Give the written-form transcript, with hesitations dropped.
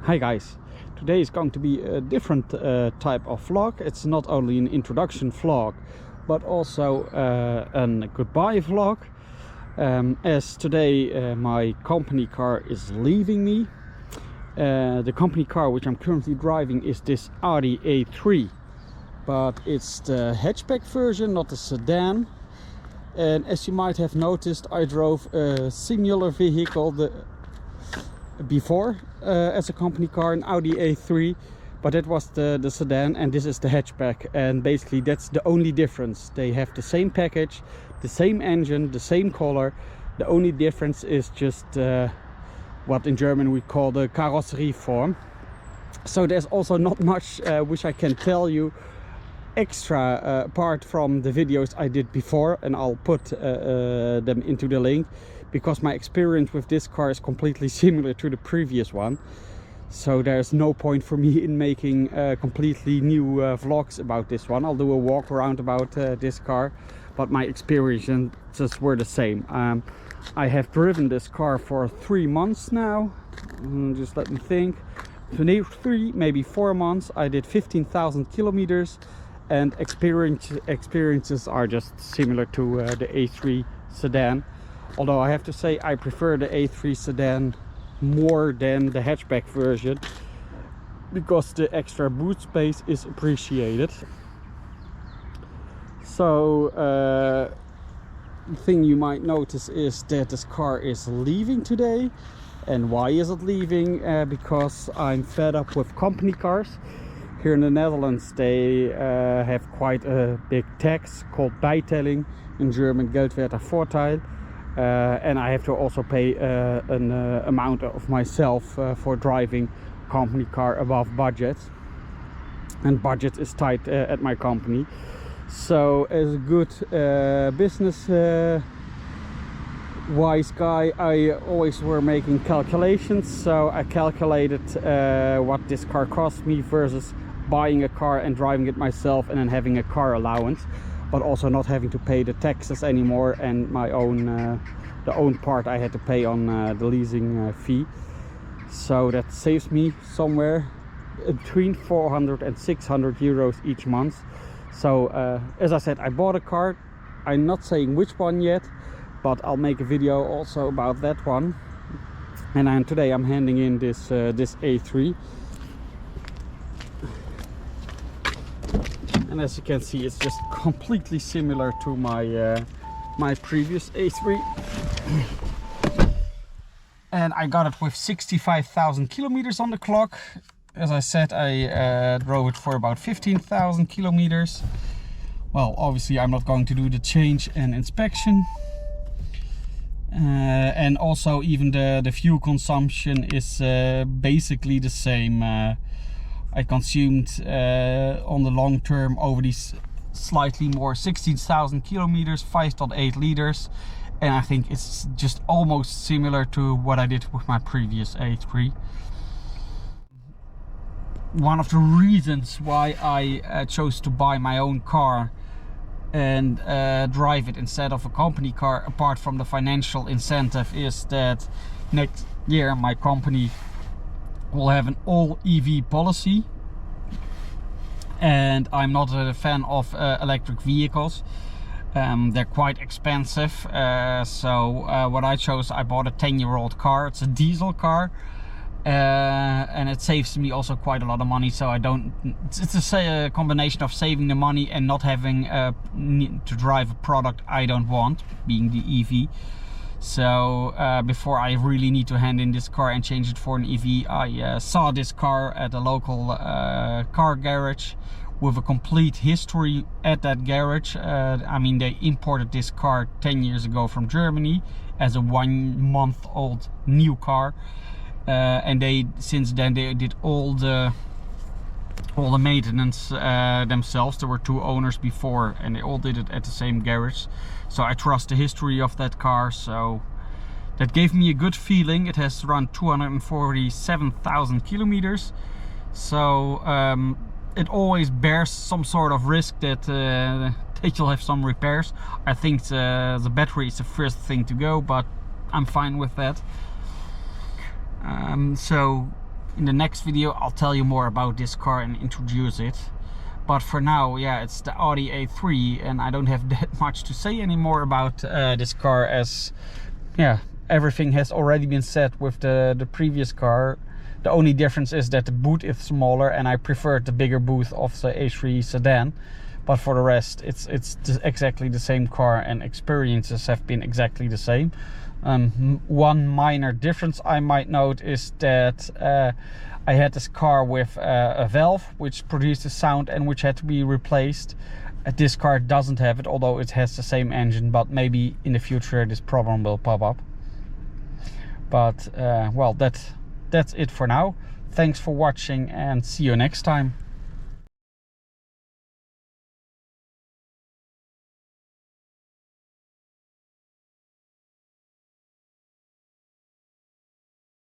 Hi guys, today is going to be a different type of vlog. It's not only an introduction vlog but also a goodbye vlog, as today my company car is leaving me. The company car which I'm currently driving is this Audi A3, but it's the hatchback version, not the sedan. And as you might have noticed, I drove a similar vehicle before as a company car, an Audi A3, but that was the sedan, and this is the hatchback. And basically that's the only difference. They have the same package, the same engine, the same color. The only difference is just what in German we call the Karosserieform. So there's also not much which I can tell you extra apart from the videos I did before, and I'll put them into the link, because my experience with this car is completely similar to the previous one. So there's no point for me in making completely new vlogs about this one. I'll do a walk around about this car, but my experiences were the same. I have driven this car for 3 months now. Just let me think. 3, maybe 4 months. I did 15,000 kilometers, and experiences are just similar to the A3 sedan. Although I have to say I prefer the A3 sedan more than the hatchback version, because the extra boot space is appreciated. So the thing you might notice is that this car is leaving today. And why is it leaving? Because I'm fed up with company cars. Here in the Netherlands they have quite a big tax called bijtelling, in German Geldwertervorteil. And I have to also pay an amount of myself for driving a company car above budget, and budget is tight at my company. So as a good business wise guy, I always were making calculations. So I calculated what this car cost me versus buying a car and driving it myself, and then having a car allowance, but also not having to pay the taxes anymore, and my own the own part I had to pay on the leasing fee. So that saves me somewhere between 400 and 600 euros each month. So as I said, I bought a car. I'm not saying which one yet, but I'll make a video also about that one. And today I'm handing in this this A3. And as you can see, it's just completely similar to my previous A3. And I got it with 65,000 kilometers on the clock. As I said, I drove it for about 15,000 kilometers. Well, obviously I'm not going to do the change and inspection. And also even the fuel consumption is basically the same. I consumed on the long term over these slightly more 16,000 kilometers, 5.8 liters. And I think it's just almost similar to what I did with my previous A3. One of the reasons why I chose to buy my own car and drive it instead of a company car, apart from the financial incentive, is that next year my company will have an all EV policy, and I'm not a fan of electric vehicles. They're quite expensive, so what I chose, I bought a 10-year-old car. It's a diesel car, and it saves me also quite a lot of money. So I don't, it's a combination of saving the money and not having to drive a product I don't want, being the EV. So before I really need to hand in this car and change it for an EV, I saw this car at a local car garage with a complete history at that garage. I mean, they imported this car 10 years ago from Germany as a 1-month-old new car, and since then they did all the maintenance themselves. There were 2 owners before, and they all did it at the same garage. So I trust the history of that car, so that gave me a good feeling. It has run 247,000 kilometers, so it always bears some sort of risk that you'll have some repairs. I think the battery is the first thing to go, but I'm fine with that. So In the next video I'll tell you more about this car and introduce it. But for now, yeah, it's the Audi A3, and I don't have that much to say anymore about this car, as yeah, everything has already been said with the previous car. The only difference is that the boot is smaller, and I preferred the bigger boot of the A3 sedan. But for the rest, it's exactly the same car, and experiences have been exactly the same. One minor difference I might note is that I had this car with a valve which produced a sound and which had to be replaced. This car doesn't have it, although it has the same engine, but maybe in the future this problem will pop up. But well, that's it for now. Thanks for watching, and see you next time.